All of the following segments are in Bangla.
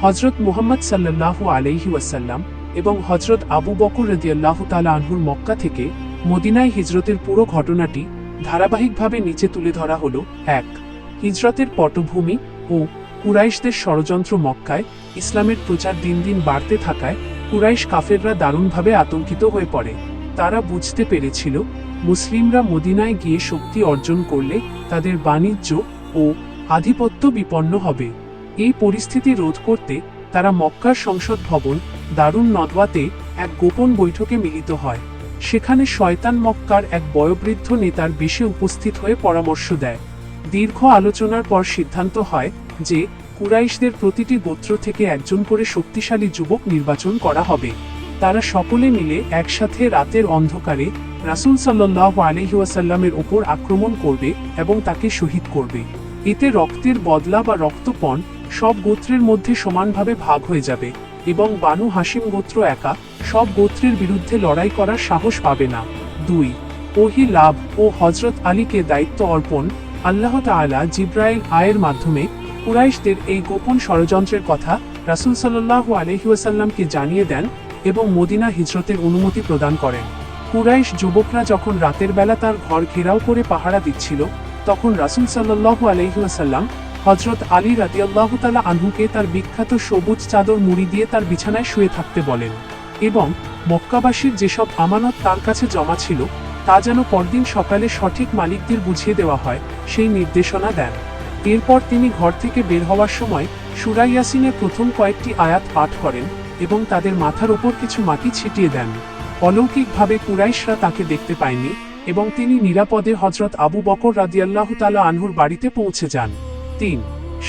হযরত মুহাম্মদ সাল্লাল্লাহু আলাইহি ওয়াসাল্লাম এবং হযরত আবু বকর রাদিয়াল্লাহু তাআলা আনহুর মক্কা থেকে মদিনায় হিজরতের পুরো ঘটনাটি ধারাবাহিকভাবে নিচে তুলে ধরা হলো। ১. হিজরতের পটভূমি ও কুরাইশদের ষড়যন্ত্র। মক্কায় ইসলামের প্রচার দিন দিন বাড়তে থাকায় কুরাইশ কাফেররা দারুণভাবে আতঙ্কিত হয়ে পড়ে। তারা বুঝতে পেরেছিল মুসলিমরা মদিনায় গিয়ে শক্তি অর্জন করলে তাদের বাণিজ্য ও আধিপত্য বিপন্ন হবে। এই পরিস্থিতি রোধ করতে তারা মক্কার সংসদ ভবন দারুন নদওয়াতে এক গোপন বৈঠকে মিলিত হয়। সেখানে শয়তান মক্কার এক বয়োবৃদ্ধ নেতার বেশে উপস্থিত হয়ে পরামর্শ দেয়। দীর্ঘ আলোচনার পর সিদ্ধান্ত হয় যে কুরাইশদের প্রতিটি গোত্র থেকে একজন করে শক্তিশালী যুবক নির্বাচন করা হবে। তারা সকলে মিলে একসাথে রাতের অন্ধকারে রাসূল সাল্লাল্লাহু আলাইহি ওয়াসাল্লামের উপর আক্রমণ করবে এবং তাকে শহীদ করবে। এতে রক্তের বদলা বা রক্তপণ সব গোত্রের মধ্যে সমানভাবে ভাগ হয়ে যাবে এবং বানু হাশিম গোত্র একা সব গোত্রের বিরুদ্ধে লড়াই করার সাহস পাবে না। ২. ওহী লাভ ও হযরত আলীকে দায়িত্ব অর্পণ। আল্লাহ তাআলা জিবরাইল আয়ের মাধ্যমে কুরাইশদের এই গোপন ষড়যন্ত্রের কথা রাসূল সাল্লাল্লাহু আলাইহি ওয়াসাল্লামকে জানিয়ে দেন এবং মদিনা হিজরতের অনুমতি প্রদান করেন। কুরাইশ যুবকরা যখন রাতের বেলা তার ঘর ঘেরাও করে পাহারা দিচ্ছিল, তখন রাসূল সাল্লাল্লাহু আলাইহি ওয়াসাল্লাম হযরত আলী রাদিয়াল্লাহু তাআলা আনহুকে তার বিখ্যাত সবুজ চাদর মুড়ি দিয়ে তার বিছানায় শুয়ে থাকতে বলেন এবং মক্কাবাসীর যেসব আমানত তার কাছে জমা ছিল তা যেন পরদিন সকালে সঠিক মালিকদের বুঝিয়ে দেওয়া হয় সেই নির্দেশনা দেন। এরপর তিনি ঘর থেকে বের হওয়ার সময় সূরা ইয়াসিনের প্রথম কয়েকটি আয়াত পাঠ করেন এবং তাদের মাথার ওপর কিছু মাটি ছিটিয়ে দেন। অলৌকিকভাবে কুরাইশরা তাকে দেখতে পায়নি এবং তিনি নিরাপদে হযরত আবু বকর রাদিয়াল্লাহু তাআলা আনহুর বাড়িতে পৌঁছে যান। ৩.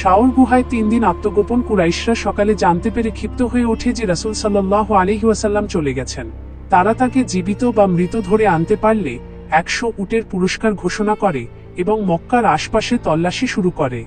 শাওর গুহায় ৩ দিন আত্মগোপন। কুরাইশরা সকালে জানতে পেরে ক্ষিপ্ত হয়ে ওঠে যে রাসূল সাল্লাল্লাহু আলাইহি ওয়াসাল্লাম চলে গেছেন। তারা তাকে জীবিত বা মৃত ধরে আনতে পারলে ১০০ উটের পুরস্কার ঘোষণা করে এবং মক্কার আশপাশে তল্লাশি শুরু করে।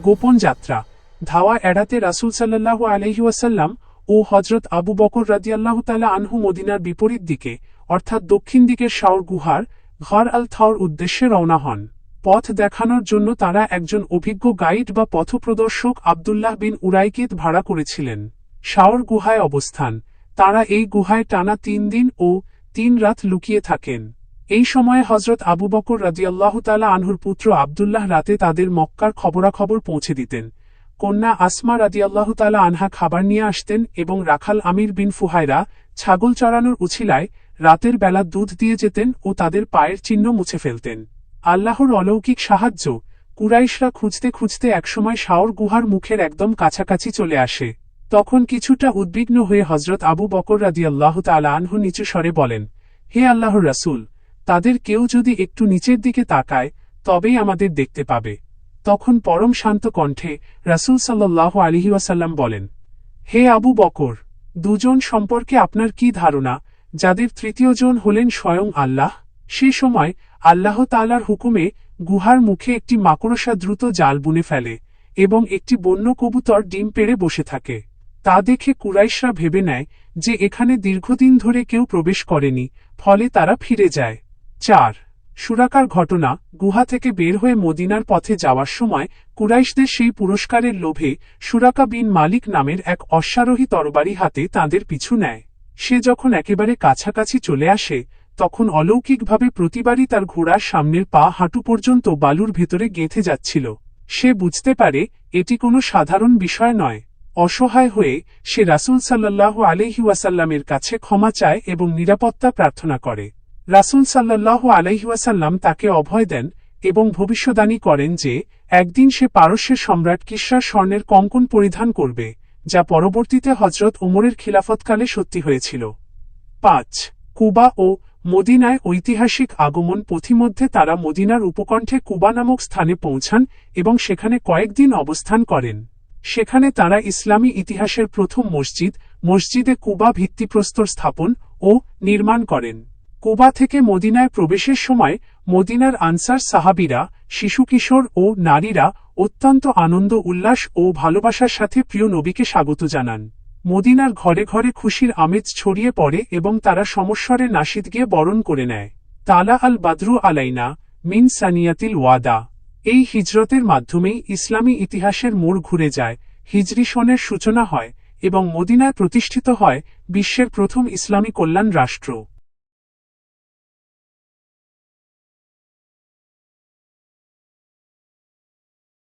গোপন যাত্রা। ধাওয়া এড়াতে রাসূল সাল্লাল্লাহু আলাইহি ওয়াসাল্লাম ও হযরত আবু বকর রাদিয়াল্লাহু তাআলা আনহু মদিনার বিপরীত দিকে অর্থাৎ দক্ষিণ দিকের শাওর গুহার ঘর আল থাওর উদ্দেশ্যে রওনা হন। পথ দেখানোর জন্য তারা একজন অভিজ্ঞ গাইড বা পথপ্রদর্শক আব্দুল্লাহ বিন উরাইকিত ভাড়া করেছিলেন। শাওর গুহায় অবস্থান। তারা এই গুহায় টানা ৩ দিন ও ৩ রাত লুকিয়ে থাকেন। এই সময়ে হযরত আবু বকর রাদিয়াল্লাহু তাআলা আনহুর পুত্র আব্দুল্লাহ রাতে তাদের মক্কার খবরাখবর পৌঁছে দিতেন। কন্যা আসমা রাদিয়াল্লাহু তাআলা আনহা খাবার নিয়ে আসতেন এবং রাখাল আমির বিন ফুহায়রা ছাগল চড়ানোর উছিলায় রাতের বেলা দুধ দিয়ে যেতেন ও তাদের পায়ের চিহ্ন মুছে ফেলতেন। আল্লাহর অলৌকিক সাহায্য। কুরাইশরা খুঁজতে খুঁজতে একসময় শাওর গুহার মুখের একদম কাছাকাছি চলে আসে। তখন কিছুটা উদ্বিগ্ন হয়ে হযরত আবু বকর রাদিয়াল্লাহু তাআলা আনহু নিচু স্বরে বলেন, হে আল্লাহর রাসূল, তাদের কেউ যদি একটু নিচের দিকে তাকায় তবেই আমাদের দেখতে পাবে। তখন পরম শান্ত কণ্ঠে রাসূল সাল্লাল্লাহু আলাইহি ওয়াসাল্লাম বলেন, হে আবু বকর, দুজন সম্পর্কে আপনার কি ধারণা যাদের তৃতীয় জন হলেন স্বয়ং আল্লাহ? সে সময় আল্লাহ তাআলার হুকুমে গুহার মুখে একটি মাকড়সা দ্রুত জাল বুনে ফেলে এবং একটি বন্য কবুতর ডিম পেড়ে বসে থাকে। তা দেখে কুরাইশরা ভেবে নেয় যে এখানে দীর্ঘদিন ধরে কেউ প্রবেশ করেনি, ফলে তারা ফিরে যায়। ৪. সুরাকার ঘটনা। গুহা থেকে বের হয়ে মদিনার পথে যাওয়ার সময় কুরাইশদের সেই পুরস্কারের লোভে সুরাকা বিন মালিক নামের এক অশ্বারোহী তরবারি হাতে তাঁদের পিছু নেয়। সে যখন একেবারে কাছাকাছি চলে আসে তখন অলৌকিকভাবে প্রতিবারই তার ঘোড়ার সামনের পা হাঁটু পর্যন্ত বালুর ভেতরে গেঁথে যাচ্ছিল। সে বুঝতে পারে এটি কোনো সাধারণ বিষয় নয়। অসহায় হয়ে সে রাসূল সাল্লাল্লাহু আলাইহি ওয়াসাল্লামের কাছে ক্ষমা চায় এবং নিরাপত্তা প্রার্থনা করে। রাসূল সাল্লাল্লাহু আলাইহি ওয়াসাল্লাম তাকে অভয় দেন এবং ভবিষ্যদ্বাণী করেন যে একদিন সে পারস্যের সম্রাট কিসরার স্বর্ণের কঙ্কন পরিধান করবে, যা পরবর্তীতে হযরত ওমরের খিলাফতকালে সত্যি হয়েছিল। ৫. কুবা ও মদিনায় ঐতিহাসিক আগমন। পথিমধ্যে তারা মদিনার উপকণ্ঠে কুবা নামক স্থানে পৌঁছান এবং সেখানে কয়েকদিন অবস্থান করেন। সেখানে তারা ইসলামী ইতিহাসের প্রথম মসজিদে কুবা ভিত্তিপ্রস্তর স্থাপন ও নির্মাণ করেন। কুবা থেকে মদিনায় প্রবেশের সময় মদিনার আনসার সাহাবীরা, শিশু কিশোর ও নারীরা অত্যন্ত আনন্দ উল্লাস ও ভালোবাসার সাথে প্রিয় নবীকে স্বাগত জানান। মদিনার ঘরে ঘরে খুশির আমেজ ছড়িয়ে পড়ে এবং তারা সমস্বরে নাশিদ গিয়ে বরণ করে নেয়। তালা আল বাদরু আলাইনা মিন সানিয়াতিল ওয়াদা। এই হিজরতের মাধ্যমেই ইসলামী ইতিহাসের মোড় ঘুরে যায়। হিজরি সনের সূচনা হয় এবং মদিনায় প্রতিষ্ঠিত হয় বিশ্বের প্রথম ইসলামী কল্যাণ রাষ্ট্র।